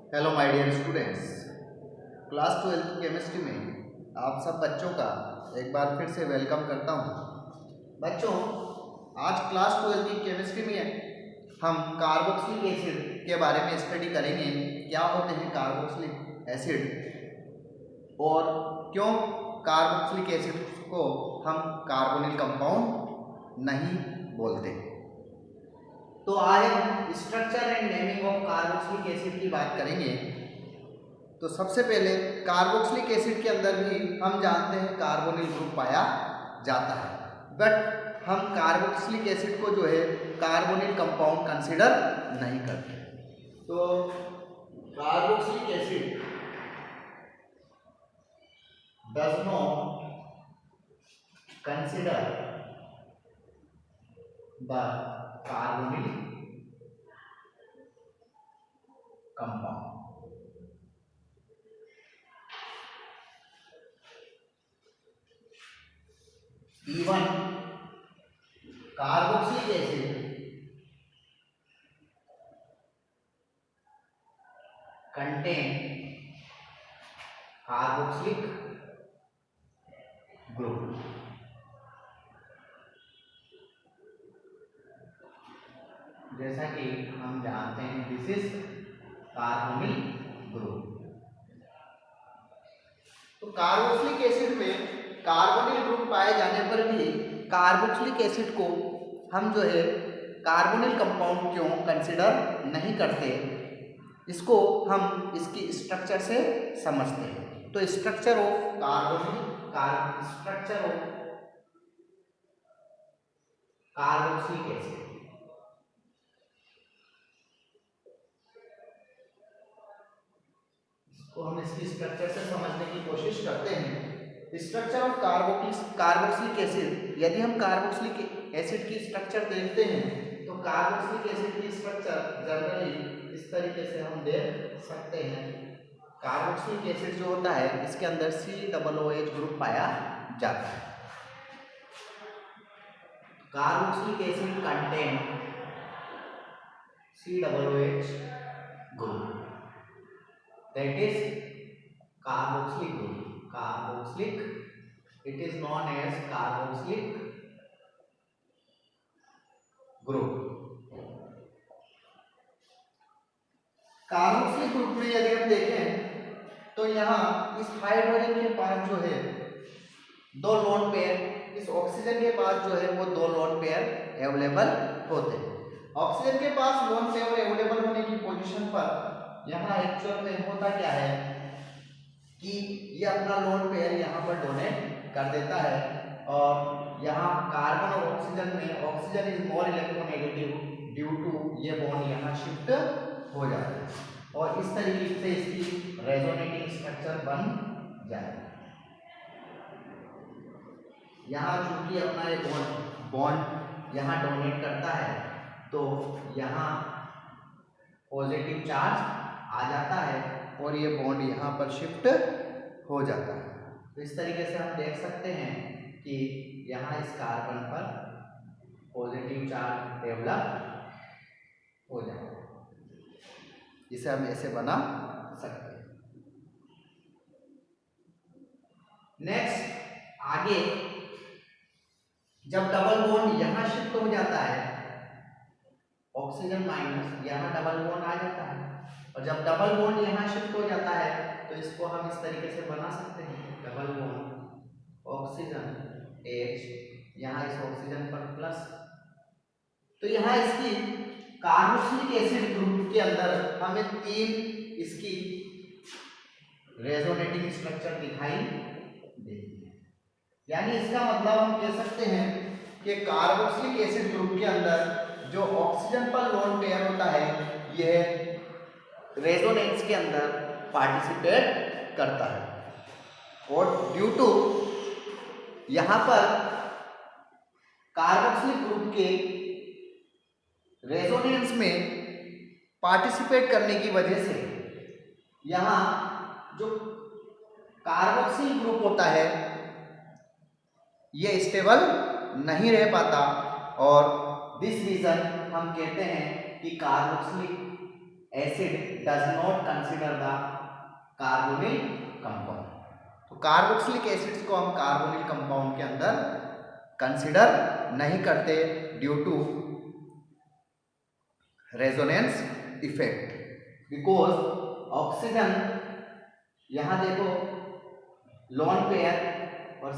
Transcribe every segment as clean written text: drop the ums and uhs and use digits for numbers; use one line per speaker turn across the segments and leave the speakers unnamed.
Hello my dear students, class 12 chemistry में आप सब बच्चों का एक बार फिर से वेलकम करता हूं। बच्चों, आज क्लास 12 की केमिस्ट्री में हम कार्बोक्सिलिक एसिड के बारे में स्टडी करेंगे। क्या होते हैं कार्बोक्सिलिक एसिड और क्यों कार्बोक्सिलिक एसिड को हम कार्बोनिल कंपाउंड नहीं बोलते। तो आज हम structure and naming of carboxylic acid की बात करेंगे। तो सबसे पहले कार्बोक्सिलिक एसिड के अंदर भी हम जानते हैं कार्बोनिल ग्रुप पाया जाता है, बट हम कार्बोक्सिलिक एसिड को जो है कार्बोनिल कंपाउंड कंसीडर नहीं करते। तो carboxylic acid does not consider the carbonyl compound. Even carboxylic acid contain carboxylic group. जैसा कि हम जानते हैं दिस इज कार्बोनिल ग्रुप। तो कार्बोक्सिलिक एसिड में कार्बोनिल ग्रुप पाए जाने पर भी कार्बोक्सिलिक एसिड को हम जो है कार्बोनिल कंपाउंड क्यों कंसीडर नहीं करते, इसको हम इसकी स्ट्रक्चर से समझते हैं। तो स्ट्रक्चर ऑफ कार्बोक्सिलिक एसिड, इसको हम इसकी स्ट्रक्चर से समझने की कोशिश करते हैं। स्ट्रक्चर ऑफ कार्बोक्सिलिक एसिड, यदि हम कार्बोक्सिलिक एसिड की स्ट्रक्चर देखते हैं तो कार्बोक्सिलिक एसिड की स्ट्रक्चर जनरली इस तरीके से हम देख सकते हैं। कार्बोक्सिलिक एसिड जो होता है इसके अंदर COOH ग्रुप पाया जाता है। Carboxylic acid contain COOH group, that is carboxylic group. Carboxylic, it is known as carboxylic group. Carboxylic group में यदि हम देखें तो यहाँ इस हाइड्रोजन के पास जो है दो लोन पेयर, इस ऑक्सीजन के पास जो है वो दो लोन पेयर अवेलेबल होते हैं। ऑक्सीजन के पास लोन पेयर अवेलेबल होने की पोजीशन पर यहाँ एक्चुअल में होता क्या है कि ये अपना लोन पेयर यहाँ पर डोनेट कर देता है और यहाँ कार्बन और ऑक्सीजन में oxygen is more electronegative due to ये बॉन्ड यहाँ शिफ्ट हो जाता है और इस तरीके से इसकी रेजोनेटिंग स्ट्रक्चर बन जाएगा। यहाँ चूंकि अपना ये बॉन्ड यहाँ डोनेट करता है तो यहाँ पॉजिटिव चार्ज आ जाता है और ये बॉन्ड यहाँ पर शिफ्ट हो जाता है। तो इस तरीके से हम देख सकते हैं कि यहाँ इस कार्बन पर पॉजिटिव चार्ज डेवलप हो जाएगा। इसे हम ऐसे बना सकते हैं। नेक्स्ट, आगे जब डबल बॉन्ड यहाँ शिफ्ट हो जाता है, ऑक्सीजन माइनस यहाँ डबल बॉन्ड आ जाता है और जब डबल बॉन्ड यहाँ शिफ्ट हो जाता है तो इसको हम इस तरीके से बना सकते हैं। डबल बॉन्ड ऑक्सीजन H, यहाँ इस ऑक्सीजन पर प्लस। तो यहाँ इसकी कार्बोक्सिलिक एसिड ग्रुप के अंदर हमें तीन इसकी रेजोनेटिंग स्ट्रक्चर दिखाई देती है। यानी इसका मतलब हम कह सकते हैं कि कार्बोक्सिलिक एसिड ग्रुप के अंदर जो ऑक्सीजन पर लोन पेयर होता है यह रेजोनेंस के अंदर पार्टिसिपेट करता है और ड्यू टू यहाँ पर कार्बोक्सिलिक ग्रुप के रेजोनेंस में पार्टिसिपेट करने की वजह से यहाँ जो कार्बोक्सिल ग्रुप होता है ये स्टेबल नहीं रह पाता और दिस रीजन हम कहते हैं कि carboxylic acid does not consider the carbonyl compound. तो कार्बोक्सिलिक एसिड्स को हम कार्बोनिल कंपाउंड के अंदर कंसिडर नहीं करते due to resonance effect, because oxygen, यहां देखो लोन पेयर और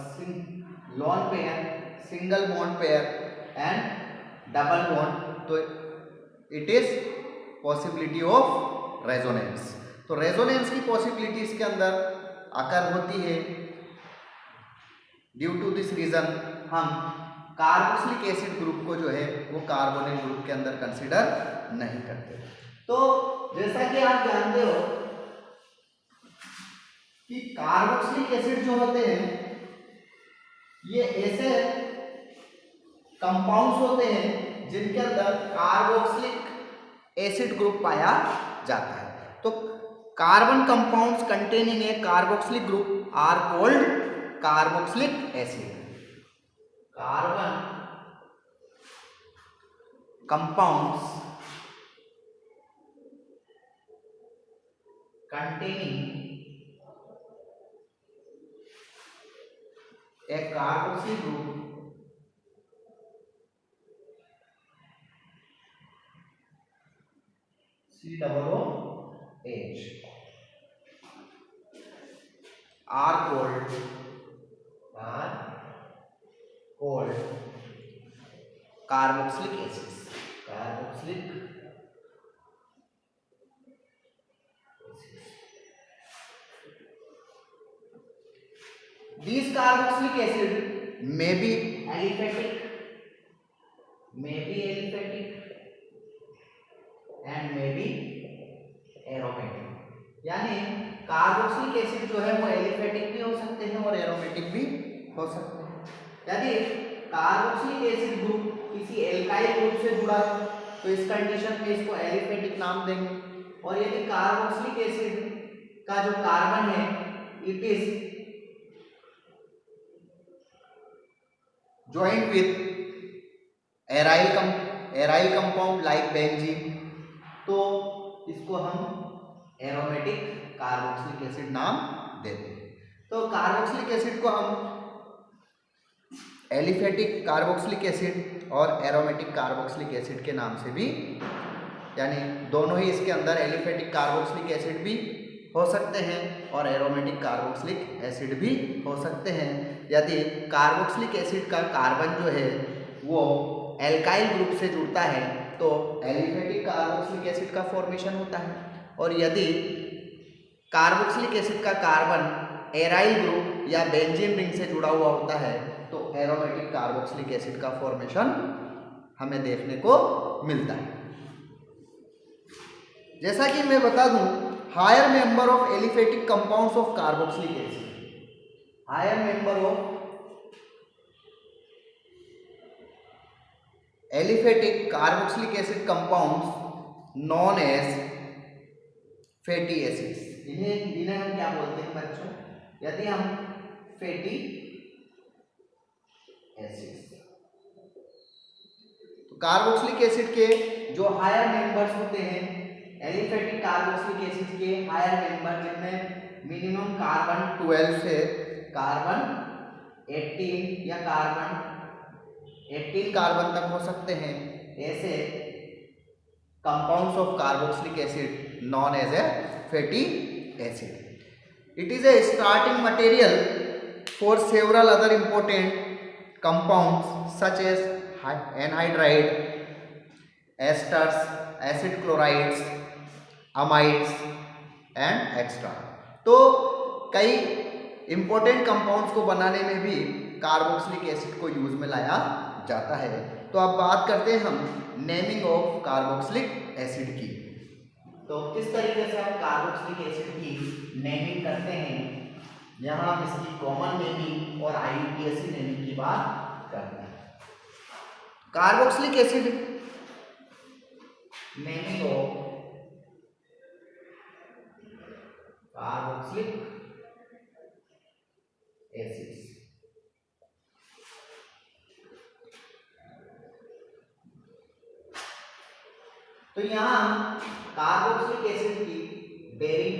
single bond pair and double bond, तो it is possibility of resonance. तो रेजोनेंस की पॉसिबिलिटी इसके अंदर अकर होती है। ड्यू टू दिस रीजन हम कार्बोक्सिलिक एसिड ग्रुप को जो है वो कार्बोनिल ग्रुप के अंदर कंसिडर नहीं करते। तो जैसा कि आप जानते हो कि कार्बोक्सिलिक एसिड जो होते हैं ये ऐसे कंपाउंड्स होते हैं जिनके अंदर कार्बोक्सिलिक एसिड ग्रुप पाया जाता है। तो carbon compounds containing a carboxylic group are called carboxylic acid. Carbon compounds containing a carboxyl group COOH are called carboxylic acids. These carboxylic acid may be aliphatic and may be aromatic। यानी carboxylic acid जो है वो aliphatic भी हो सकते हैं और aromatic भी हो सकते हैं। यदि कार्बोक्सिलिक एसिड ग्रुप किसी एल्काइल ग्रुप से जुड़ा है तो इस कंडीशन में इसको एलिफेटिक नाम देंगे, और यदि कार्बोक्सिलिक एसिड का जो कार्बन है it is joined with aryl compound like benzene, तो इसको हम एरोमेटिक कार्बोक्सिलिक एसिड नाम देते हैं। तो कार्बोक्सिलिक एसिड को हम एलिफेटिक कार्बोक्सिलिक एसिड और एरोमेटिक कार्बोक्सिलिक एसिड के नाम से भी, यानी दोनों ही इसके अंदर एलिफेटिक कार्बोक्सिलिक एसिड भी हो सकते हैं और एरोमेटिक कार्बोक्सिलिक एसिड भी हो सकते हैं। यदि कार्बोक्सिलिक एसिड का कार्बन जो है वो एल्काइल ग्रुप से जुड़ता है तो एलिफेटिक कार्बोक्सिलिक एसिड का फॉर्मेशन होता है, और यदि कार्बोक्सिलिक एसिड का कार्बन एराइल ग्रुप या बेंजीन रिंग से जुड़ा हुआ होता है तो एरोमेटिक कार्बोक्सिलिक एसिड का फॉर्मेशन हमें देखने को मिलता है। जैसा कि मैं बता दूं, higher member of aliphatic compounds of carboxylic acid, higher member of aliphatic carboxylic acid compounds known as fatty acids. इन्हें हम क्या बोलते हैं बच्चों? यदि हम फैटी एसिड्स, तो कार्बोक्सिलिक एसिड के जो हायर मेंबर्स होते हैं, एलिफेटिक कार्बोक्सिलिक एसिड के हायर मेंबर जिनमें मिनिमम कार्बन 12 से कार्बन 18 या कार्बन 18 कार्बन तक हो सकते हैं, ऐसे compounds of carboxylic acid known as a fatty acid. It is a starting material for several other important compounds such as anhydride, esters, acid chlorides, amides and extra. तो कई important compounds को बनाने में भी कार्बोक्सिलिक एसिड को use में लाया जाता है। तो अब बात करते हैं हम नेमिंग ऑफ कार्बोक्सिलिक एसिड की। तो किस तरीके से हम कार्बोक्सिलिक एसिड की नेमिंग करते हैं, यहाँ हम इसकी कॉमन नेमिंग और IUPAC नेमिंग की बात करते हैं। Carboxylic acid naming of carboxylic acids. तो यहां कार्बोक्सिलिक एसिड की बेरिंग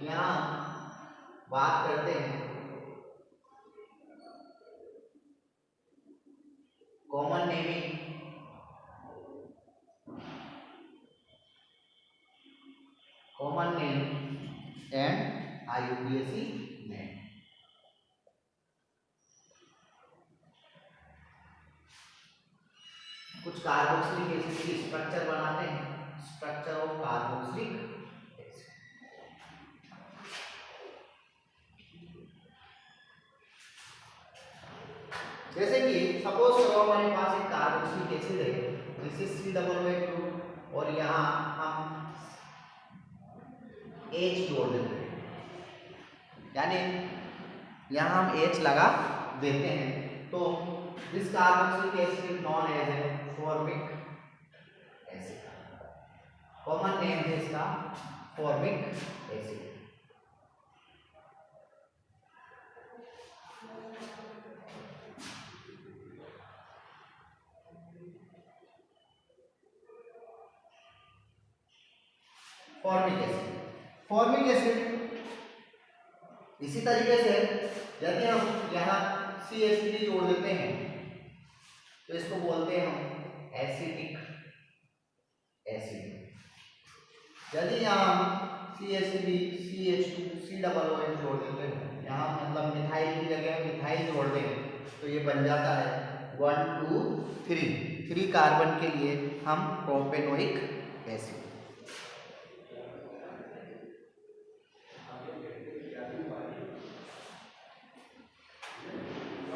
यहाँ बात करते हैं। Common naming common name and IUPAC name. कुछ कार्बोक्सिलिक एसिड की स्ट्रक्चर बनाते हैं, स्ट्रक्चर ऑफ कार्बोक्सिलिक एसिड। जैसे कि सपोज करो हमारे पास एक कार्बोक्सिलिक एसिड है, दिस इज COOH ग्रुप, और यहाँ हम H जोड़ देते हैं, यानी यहाँ हम H लगा देते हैं। तो this carboxylic acid is known as a formic acid. Common name है इसका फॉर्मिक एसिड। फॉर्मिक एसिड इसी तरीके से यदि हम यहाँ CH3 जोड़ देते हैं तो इसको बोलते हैं हम एसिटिक एसिड। यदि यहाँ हम CH3 CH2 COOH जोड़ देते हैं, यहाँ मतलब मिथाइल की जगह मिथाइल जोड़ दें तो ये बन जाता है 1 2 3 कार्बन के लिए हम प्रोपेनोइक एसिड।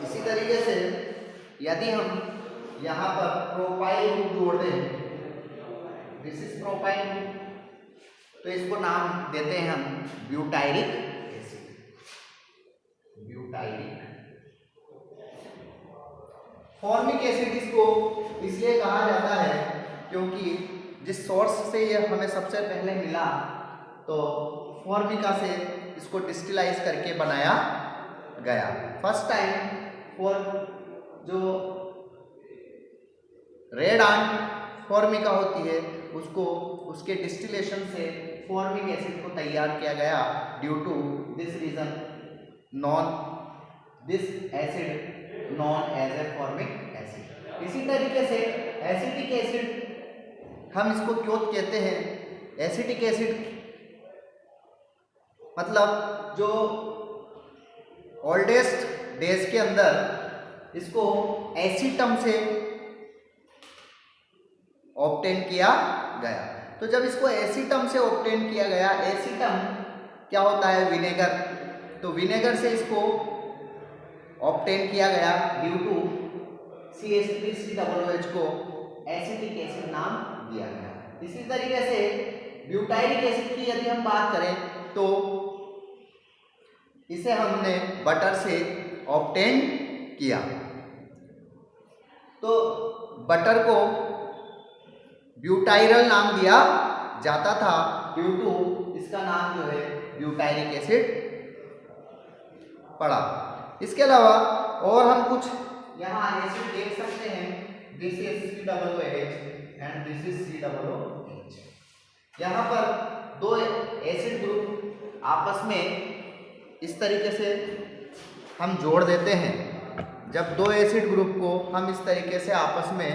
इसी तरीके से यदि हम यहाँ पर प्रोपाइल ग्रुप जोड़ दें, दिस इज प्रोपाइल ग्रुप, तो इसको नाम देते हैं हम butyric acid. Butyric formic acid इसको इसलिए कहा जाता है क्योंकि जिस सोर्स से ये हमें सबसे पहले मिला तो फॉर्मिका से इसको डिस्टिलाइज करके बनाया गया। फर्स्ट टाइम फॉर जो रेड आर्ट फॉर्मिका होती है उसको उसके डिस्टिलेशन से फॉर्मिक एसिड को तैयार किया गया। Due to this reason this acid known as a formic acid. इसी तरीके से एसिटिक एसिड हम इसको क्यों कहते हैं? एसिटिक एसिड मतलब जो ओल्डेस्ट डेज के अंदर इसको एसीटम से ऑब्टेन किया गया। तो जब इसको एसीटम से ऑब्टेन किया गया, एसीटम क्या होता है? विनेगर। तो विनेगर से इसको ऑब्टेन किया गया। ड्यू टू CH3COOH को एसिटिक एसिड नाम दिया गया। इसी तरीके से ब्यूटाइरिक एसिड की यदि हम बात करें तो इसे हमने बटर से ऑब्टेन किया। तो बटर को ब्यूटाइरल नाम दिया जाता था ड्यू टू इसका नाम जो है ब्यूटाइरिक एसिड पड़ा। इसके अलावा और हम कुछ यहाँ एसिड देख सकते हैं। This is COOH and this is COOH। यहाँ पर दो एसिड ग्रुप आपस में इस तरीके से हम जोड़ देते हैं। जब दो एसिड ग्रुप को हम इस तरीके से आपस में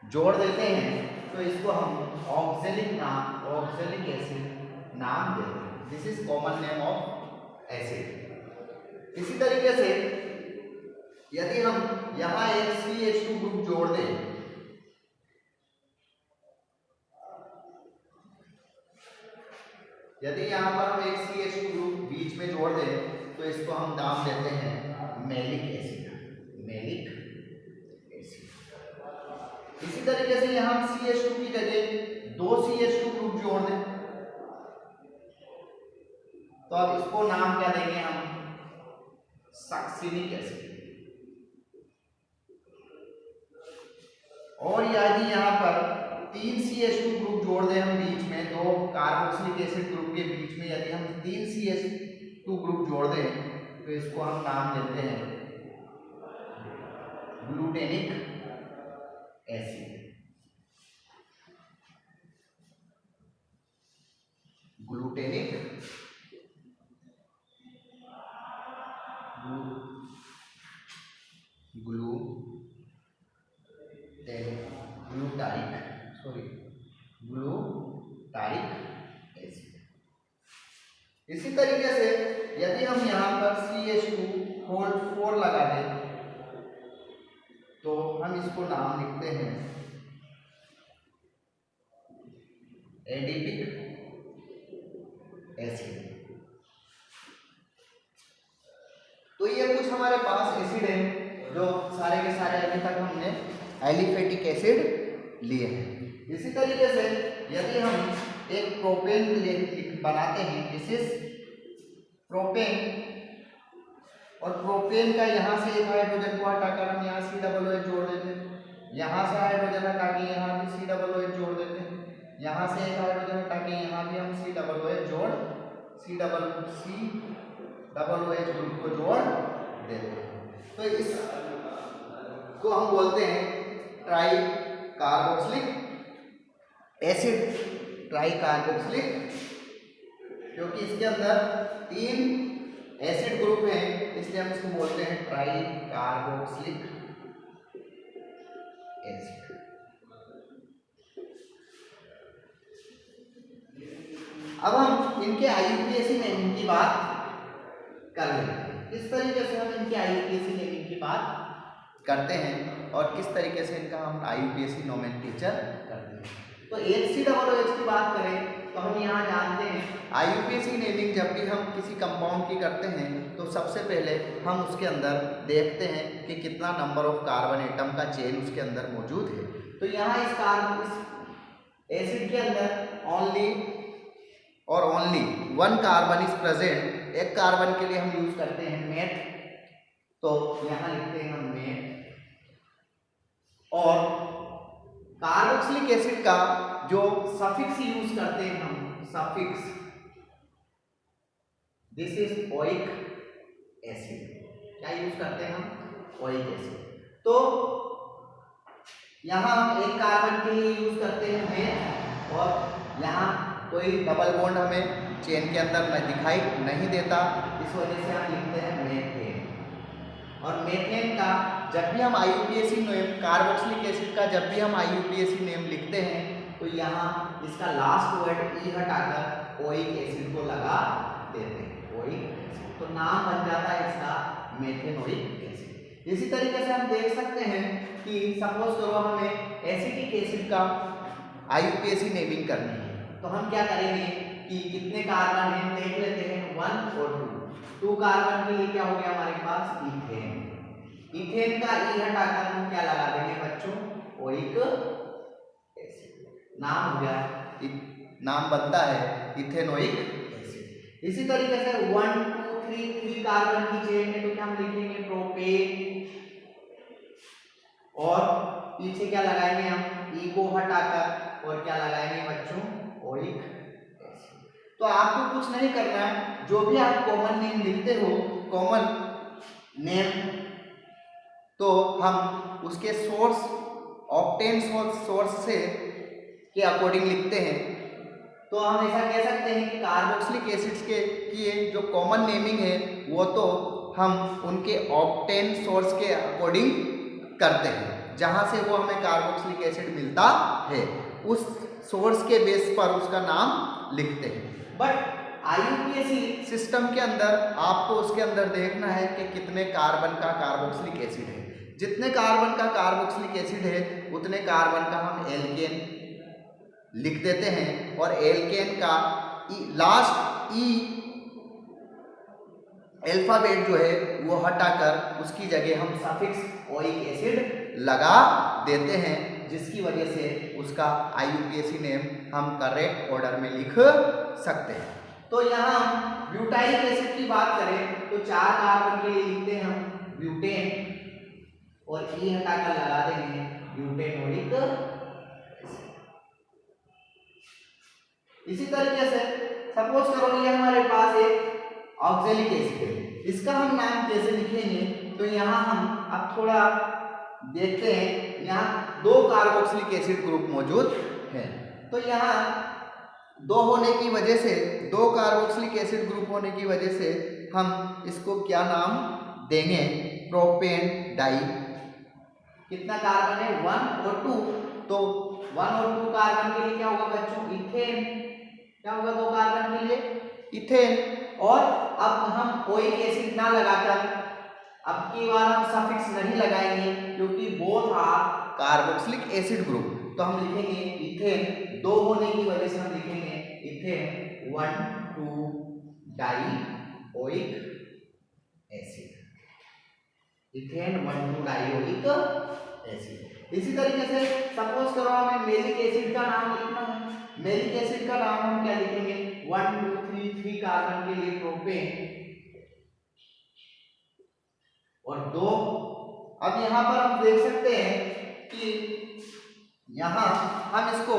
जोड़ देते हैं तो इसको हम ऑक्सैलिक एसिड नाम देते हैं। This is common name of acid. इसी तरीके से यदि हम यहाँ एक CH2 ग्रुप जोड़ दें, यदि यहाँ पर हम एक CH2 ग्रुप बीच में जोड़ दें तो इसको हम नाम देते हैं मैलिक एसिड। Malic acid. इसी तरीके से यहाँ हम CH2 की जगह दो CH2 ग्रुप जोड़ दें तो अब इसको नाम क्या देंगे हम? Succinic acid. और यदि यहाँ पर तीन CH2 ग्रुप जोड़ दें हम बीच में, दो कार्बोक्सिलिक एसिड ग्रुप के बीच में यदि हम तीन CH2 ग्रुप जोड़ दें तो इसको हम नाम देते हैं glutenic acid. Glutenic glutaric acid. इसी तरीके से यदि हम यहाँ पर CH2 लगा दें तो हम इसको नाम लिखते हैं एडिपिक एसिड। तो ये कुछ हमारे पास एसिड है जो सारे के सारे अभी तक हमने एलिफेटिक एसिड लिए हैं। इसी तरीके से यदि हम एक प्रोपेन बनाते हैं, दिस इज प्रोपेन, और प्रोपेन का यहाँ से एक हाइड्रोजन को हटाकर हम यहाँ COOH जोड़ देते हैं, यहाँ से हाइड्रोजन हटा के यहाँ भी COOH जोड़ देते हैं, यहाँ से एक हाइड्रोजन हटा के यहाँ भी हम COOH जोड़ COOH ग्रुप को जोड़ देते हैं। तो इस को हम बोलते हैं try carboxylic acid, try carboxylic, क्योंकि इसके अंदर 3 एसिड ग्रुप हैं, इसलिए हम इसको बोलते हैं ट्राई कार्बोक्सिलिक एसिड। अब हम इनके IUPAC नेमिंग की बात कर लेते हैं। किस तरीके से हम इनके IUPAC नेमिंग की बात करते हैं और किस तरीके से इनका हम IUPAC नोमेनक्लेचर करते हैं। तो HCOOH की बात करें तो हम यहाँ जानते हैं IUPAC नेमिंग जब भी हम किसी कंपाउंड की करते हैं तो सबसे पहले हम उसके अंदर देखते हैं कि कितना नंबर ऑफ कार्बन एटम का चेन उसके अंदर मौजूद है। तो यहाँ इस एसिड के अंदर ओनली 1 कार्बन इज प्रेजेंट। एक कार्बन के लिए हम यूज करते हैं मेट, तो यहाँ लिखते हैं हम मेट। और कार्बोक्सिलिक एसिड का जो सफिक्स यूज करते हैं हम, suffix, this is oic acid. क्या यूज करते हैं हम? Oic acid. तो यहाँ हम एक कार्बन के लिए यूज करते हैं मेट, और यहाँ कोई डबल बॉन्ड हमें चेन के अंदर दिखाई नहीं देता, इस वजह से हम लिखते हैं मेथेन। और मेथेन का जब भी हम IUPAC नेम, कार्बोक्सिलिक एसिड का जब भी हम IUPAC नेम लिखते हैं तो यहाँ इसका लास्ट वर्ड ई हटाकर ओइक एसिड को लगा देते हैं, ओइक एसिड। तो नाम बन जाता है इसका मेथेनोइक एसिड। इसी तरीके से हम देख सकते हैं कि सपोज करो हमें एसिटिक एसिड का IUPAC नेमिंग करनी है, तो हम क्या करेंगे कि कितने कार्बन हैं देख लेते हैं, 1 और 2 कार्बन के लिए क्या हो गया हमारे पास? इथेन। इथेन का ई हटाकर हम क्या लगा देंगे बच्चों? Oic acid. नाम हो गया, नाम बनता है इथेनोइक एसिड। इसी तरीके से 1 2 3 कार्बन की चेन है तो क्या हम लिखेंगे? प्रोपेन। और पीछे क्या लगाएंगे हम? ई को हटाकर और क्या लगाएंगे बच्चों? Oic acid. तो आपको कुछ नहीं करना है, जो भी आप कॉमन नेम लिखते हो, कॉमन नेम, तो हम उसके सोर्स, ऑक्टेन सोर्स से के अकॉर्डिंग लिखते हैं। तो हम ऐसा कह सकते हैं कि कार्बोक्सिलिक एसिड्स के ये जो कॉमन नेमिंग है वो तो हम उनके ऑक्टेन सोर्स के अकॉर्डिंग करते हैं, जहाँ से वो हमें कार्बोक्सिलिक एसिड मिलता है उस सोर्स के बेस पर उसका नाम लिखते हैं। बट IUPAC सिस्टम के अंदर आपको उसके अंदर देखना है कि कितने कार्बन का कार्बोक्सिलिक एसिड है। जितने कार्बन का कार्बोक्सिलिक एसिड है उतने कार्बन का हम एल्केन लिख देते हैं, और एल्केन का लास्ट ई अल्फाबेट जो है वो हटाकर उसकी जगह हम सफिक्स ओइक एसिड लगा देते हैं, जिसकी वजह से उसका IUPAC नेम हम करेक्ट ऑर्डर में लिख सकते हैं। तो यहाँ हम ब्यूटाइक एसिड की बात करें तो 4 कार्बन के लिए लिखते हैं हम ब्यूटेन, और ई हटाकर लगा देंगे ब्यूटेनोइक एसिड। इसी तरीके से सपोज करो ये हमारे पास एक ऑक्जेलिक एसिड है, इसका हम नाम कैसे लिखेंगे? तो यहाँ हम अब थोड़ा देखते हैं, यहाँ 2 कार्बोक्सिलिक एसिड ग्रुप मौजूद है। तो यहाँ दो होने की वजह से, दो कार्बोक्सिलिक एसिड ग्रुप होने की वजह से हम इसको क्या नाम देंगे? Propane die. कितना कार्बन है? 1 और 2। तो 1 और 2 कार्बन के लिए क्या होगा बच्चों? इथेन। क्या होगा 2 कार्बन के लिए? इथेन। और अब हम ओइक एसिड ना लगाकर अब की बार हम सफिक्स नहीं लगाएंगे क्योंकि both are carboxylic acid group. तो हम लिखेंगे इथेन, दो होने की वजह से हम लिखेंगे ethane 1,2 dioic acid. Ethane 1,2 dioic acid. इसी तरीके से सपोज करो हमें मेलिक एसिड का नाम लिखना है। मेलिक एसिड का नाम हम क्या लिखेंगे? 1 2 3 कार्बन के लिए प्रोपेन और 2। अब यहां पर हम देख सकते हैं कि यहां हम इसको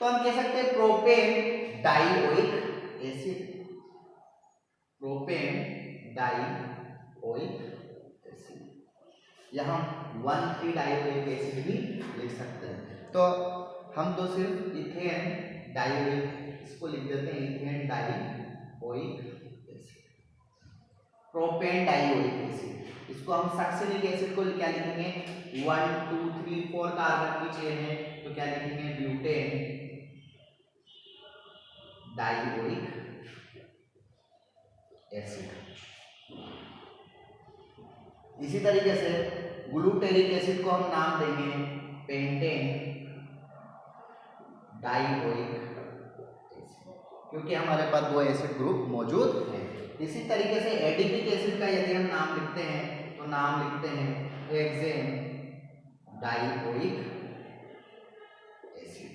तो हम कह सकते हैं propane dioic acid. Propane dioic acid, यहां 1,3 डाइओइक एसिड भी लिख सकते हैं। तो हम तो सिर्फ इथेन डाइओइक इसको लिख देते हैं, ethane dioic acid, propane dioic acid. इसको हम सक्सिलिक एसिड को क्या लिखेंगे? 1 2 3 4 कार्बन की चेन है तो क्या लिखेंगे? Butane dioic acid. इसी तरीके से ग्लूटेरिक एसिड को हम नाम देंगे पेंटेन डाइओइक एसिड, क्योंकि हमारे पास वो एसिड ग्रुप मौजूद है। इसी तरीके से एडिपिक एसिड का यदि हम नाम लिखते हैं तो नाम लिखते हैं हेक्सेन डाइओइक एसिड।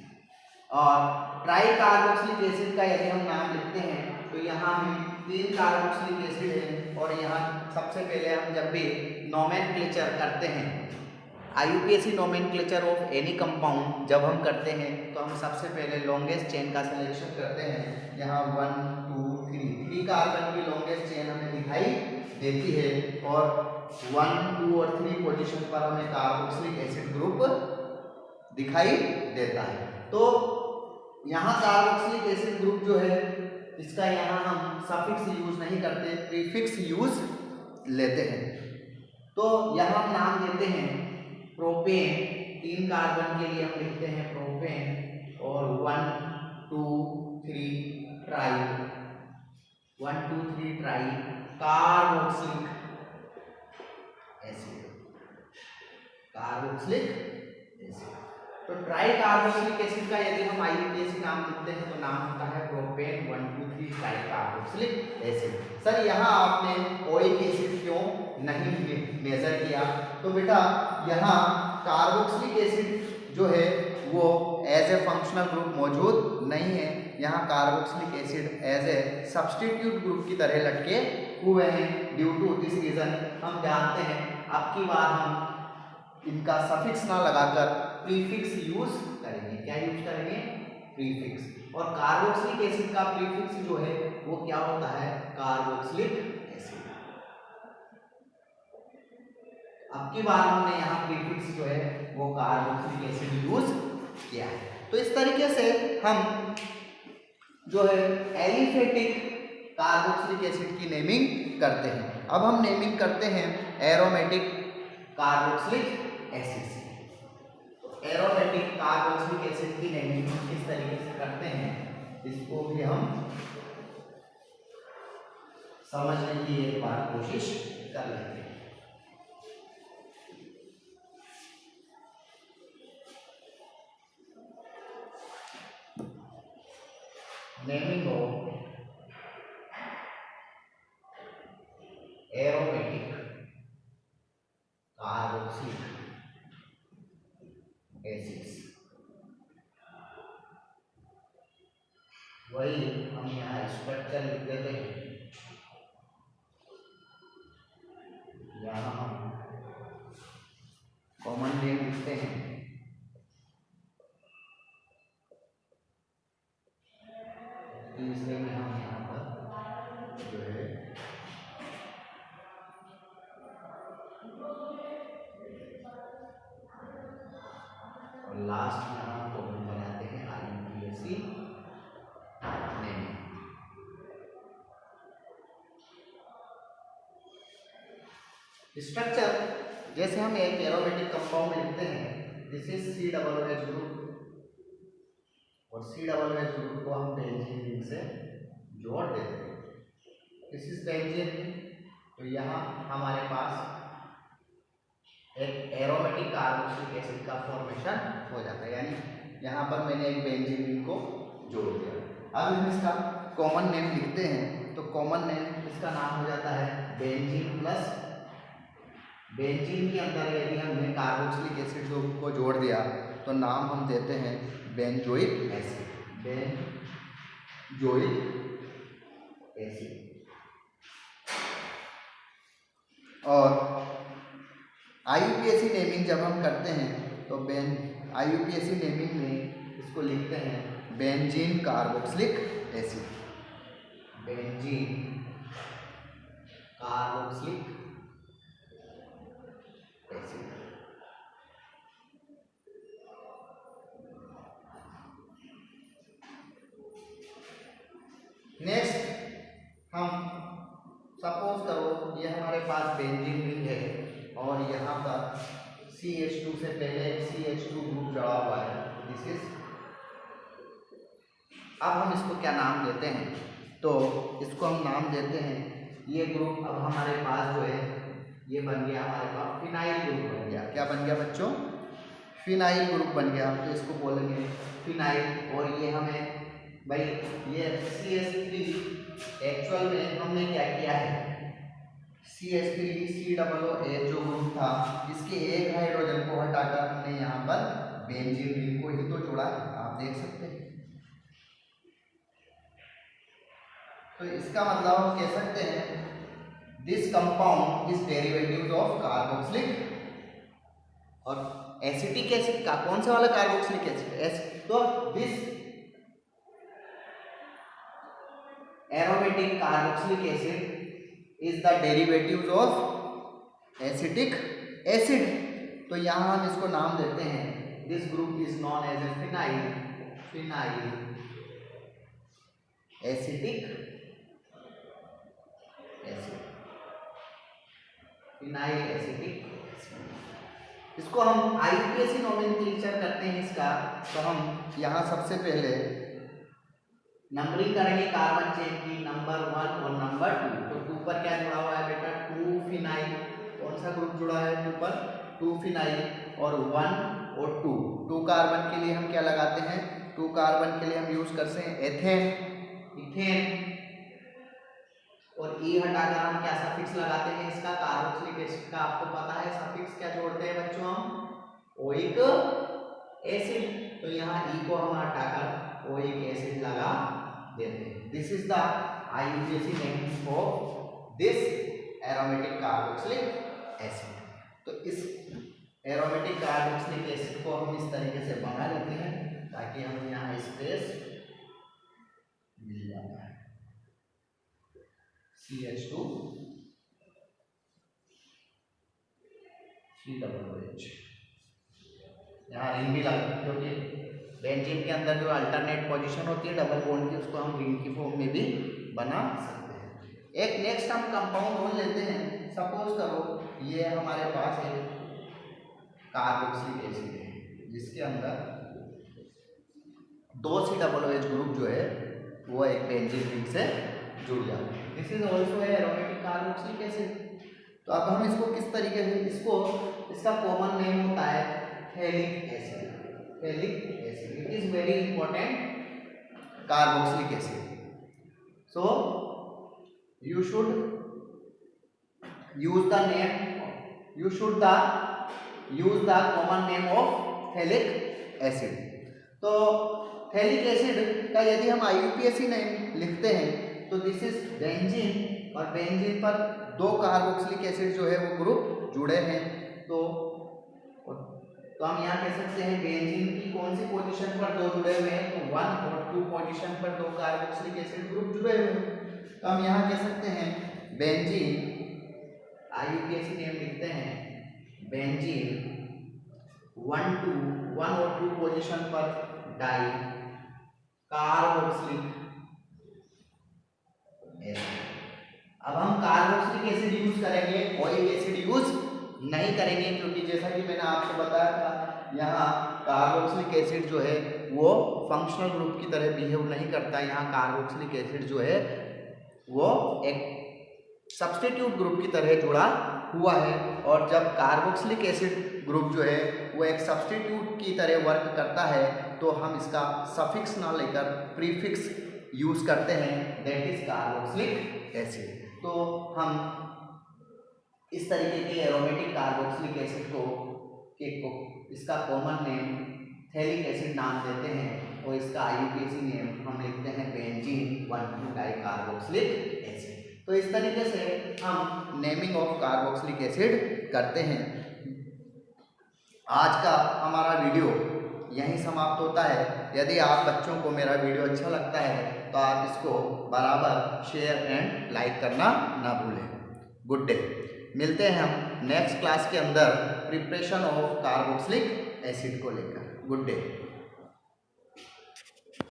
और ट्राई कार्बोक्सिलिक एसिड का यदि हम नाम लिखते हैं तो यहाँ हम 3 कार्बोक्सिलिक एसिड है और यहाँ सबसे पहले हम जब भी नोमेनक्लेचर करते हैं, IUPAC nomenclature of any compound जब हम करते हैं तो हम सबसे पहले लॉन्गेस्ट चेन का सिलेक्शन करते हैं। यहाँ 1 2 3 कार्बन की लॉन्गेस्ट चेन हमें दिखाई देती है और 1 2 और 3 पोजीशन पर हमें कार्बोक्सिलिक एसिड ग्रुप दिखाई देता है। तो यहाँ कार्बोक्सिलिक एसिड ग्रुप जो है इसका यहाँ हम सफिक्स यूज नहीं करते, प्रीफिक्स यूज लेते हैं। तो यहाँ हम नाम देते हैं प्रोपेन, 3 कार्बन के लिए हम लिखते हैं प्रोपेन और 1 2 3 try, 1 2 3 try carboxylic acid, carboxylic acid. तो ट्राई कार्बोक्सिलिक एसिड का यदि हम IUPAC नाम लिखते हैं तो नाम होता है propane 1 2 3 try carboxylic acid. Sir यहाँ आपने ओइक एसिड क्यों नहीं मेजर किया? तो बेटा यहाँ कार्बोक्सिलिक एसिड जो है वो एज ए फंक्शनल ग्रुप मौजूद नहीं है। यहाँ carboxylic acid as a substitute group की तरह लटके हुए हैं। ड्यू टू दिस रीजन हम जानते हैं अब की बार हम इनका सफिक्स ना लगाकर प्रीफिक्स यूज करेंगे। क्या यूज करेंगे? प्रीफिक्स। और कार्बोक्सिलिक एसिड का प्रीफिक्स जो है वो क्या होता है? Carboxylic acid. अब की बार हमने यहाँ प्रीफिक्स जो है वो कार्बोक्सिलिक एसिड यूज किया है। तो इस तरीके से हम जो है एलिफेटिक कार्बोक्सिलिक एसिड की नेमिंग करते हैं। अब हम नेमिंग करते हैं एरोमेटिक कार्बोक्सिलिक एसिड से। तो एरोमेटिक कार्बोक्सिलिक एसिड की नेमिंग हम किस तरीके से करते हैं इसको भी हम समझने की एक बार कोशिश कर लेते हैं। Naming of aromatic carboxylic acids, वही हम यहाँ स्ट्रक्चर लिख देते हैं। यहाँ हम कॉमन नेम लिखते हैं तीसरे में हम यहाँ पर जो है और लास्ट में हम कॉमन बनाते हैं केमिस्ट्री नेमिंग। स्ट्रक्चर जैसे हम एक एरोमेटिक कंपाउंड लिखते हैं, दिस इज COOH ग्रुप, और COOH ग्रुप को हम बेंजीन रिंग से जोड़ देते हैं। दिस इज बेंजीन, तो यहाँ हमारे पास एक एरोमेटिक कार्बोक्सिलिक एसिड का फॉर्मेशन हो जाता है, यानी यहाँ पर मैंने एक बेंजीन रिंग को जोड़ दिया। अब हम इसका कॉमन नेम लिखते हैं, तो कॉमन नेम इसका नाम हो जाता है बेंजीन प्लस, बेंजीन के अंदर यदि हमने कार्बोक्सिलिक एसिड को जोड़ दिया तो नाम हम देते हैं बेंजोइक एसिड, बेंजोइक एसिड। और IUPAC नेमिंग जब हम करते हैं तो IUPAC नेमिंग में इसको लिखते हैं benzene carboxylic acid, benzene carboxylic acid. Next हम सपोज करो ये हमारे पास बेंजीन रिंग है और यहाँ पर CH2 से पहले CH2 ग्रुप जुड़ा हुआ है, दिस इज। अब हम इसको क्या नाम देते हैं, तो इसको हम नाम देते हैं, ये ग्रुप अब हमारे पास जो है ये बन गया हमारे पास फिनाइल ग्रुप बन गया। क्या बन गया बच्चों? फिनाइल ग्रुप बन गया, तो इसको बोलेंगे फिनाइल। और ये हमें भाई ये CH3 एक्चुअल में हमने क्या किया है, CH3COOH जो ग्रुप था इसके एक हाइड्रोजन को हटाकर हमने यहाँ पर बेंजीन रिंग को ही तो जोड़ा है, आप देख सकते हैं। तो इसका मतलब हम कह सकते हैं this compound is derivative of carboxylic और एसिटिक एसिड का। कौन सा वाला कार्बोक्सिलिक एसिड? तो this aromatic carboxylic acid is the derivative of acetic acid. तो यहाँ हम इसको नाम देते हैं, this group is known as a phenyl, phenyl acetic acid, phenyl acetic. इसको हम IUPAC नोमेनक्लेचर करते हैं इसका, तो हम यहाँ सबसे पहले नंबरिंग करेंगे कार्बन चेन की, नंबर 1 और नंबर 2। तो 2 पर क्या जुड़ा हुआ है बेटा? 2 फिनाइल। कौन सा ग्रुप जुड़ा है 2 पर? 2 फिनाइल। और 1 और 2 कार्बन के लिए हम क्या लगाते हैं? 2 कार्बन के लिए हम यूज करते हैं एथेन, इथेन। और E हटाकर हम क्या सफिक्स लगाते हैं इसका? कार्बोक्सिलिक एसिड का आपको पता है सफिक्स क्या जोड़ते हैं बच्चों? हम ओइक एसिड। तो यहाँ E को हम हटाकर ओइक एसिड लगा देते हैं। This is the IUPAC name of this aromatic carboxylic acid. तो इस एरोमेटिक कार्बोक्सिलिक एसिड को हम इस तरीके से बना लेते हैं ताकि हमें यहाँ स्पेस मिल जाता है। CH2 COOH, यहाँ रिंग भी लगा, क्योंकि बेंजीन के अंदर जो अल्टरनेट पोजीशन होती है डबल बॉन्ड की, उसको हम रिंग की फॉर्म में भी बना सकते हैं। एक नेक्स्ट हम कंपाउंड और लेते हैं। सपोज करो ये हमारे पास एक कार्बोक्सिलिक एसिड है जिसके अंदर 2 COOH ग्रुप जो है वो एक बेंजीन रिंग से जुड़ जाता है। This is also aromatic carboxylic acid. तो अब हम इसको किस तरीके से, इसका कॉमन नेम होता है phthalic acid, phthalic acid. It is very important carboxylic acid. So you should use the common name of phthalic acid. तो थैलिक एसिड का यदि हम IUPAC नेम लिखते हैं तो दिस इज बेंजीन, और बेंजीन पर 2 कार्बोक्सिलिक एसिड जो है वो ग्रुप जुड़े हैं। तो हम यहाँ कह सकते हैं बेंजीन की कौन सी पोजीशन पर 2 जुड़े हुए हैं? तो 1 और 2 पोजीशन पर 2 कार्बोक्सिलिक एसिड ग्रुप जुड़े हुए हैं। तो हम यहाँ कह सकते हैं बेंजीन, IUPAC नेम लिखते हैं बेंजीन 1 और 2 पोजीशन पर डाई कार्बोक्सिलिक एसिड। अब हम कार्बोक्सिलिक एसिड यूज करेंगे, ओइक एसिड यूज नहीं करेंगे, क्योंकि जैसा कि मैंने आपको बताया था यहाँ कार्बोक्सिलिक एसिड जो है वो फंक्शनल ग्रुप की तरह बिहेव नहीं करता। यहाँ कार्बोक्सिलिक एसिड जो है वो एक सब्स्टिट्यूट ग्रुप की तरह जुड़ा हुआ है, और जब कार्बोक्सिलिक एसिड ग्रुप जो है वो एक सब्स्टिट्यूट की तरह वर्क करता है तो हम इसका सफिक्स ना लेकर प्रीफिक्स यूज करते हैं, दैट इज कार्बोक्सिलिक एसिड। तो हम इस तरीके के एरोमेटिक कार्बोक्सिलिक एसिड को इसका कॉमन नेम थैलिक एसिड नाम देते हैं, और इसका आईयूपीएसी नेम हम लिखते हैं बेंजीन 1,2-डाइकार्बोक्सिलिक एसिड। तो इस तरीके से हम नेमिंग ऑफ कार्बोक्सिलिक एसिड करते हैं। आज का हमारा वीडियो यहीं समाप्त होता है। यदि आप बच्चों को मेरा वीडियो अच्छा लगता है तो आप इसको बराबर शेयर एंड लाइक करना ना भूलें। Good day. मिलते हैं हम नेक्स्ट क्लास के अंदर प्रिपरेशन ऑफ कार्बोक्सिलिक एसिड को लेकर। Good day.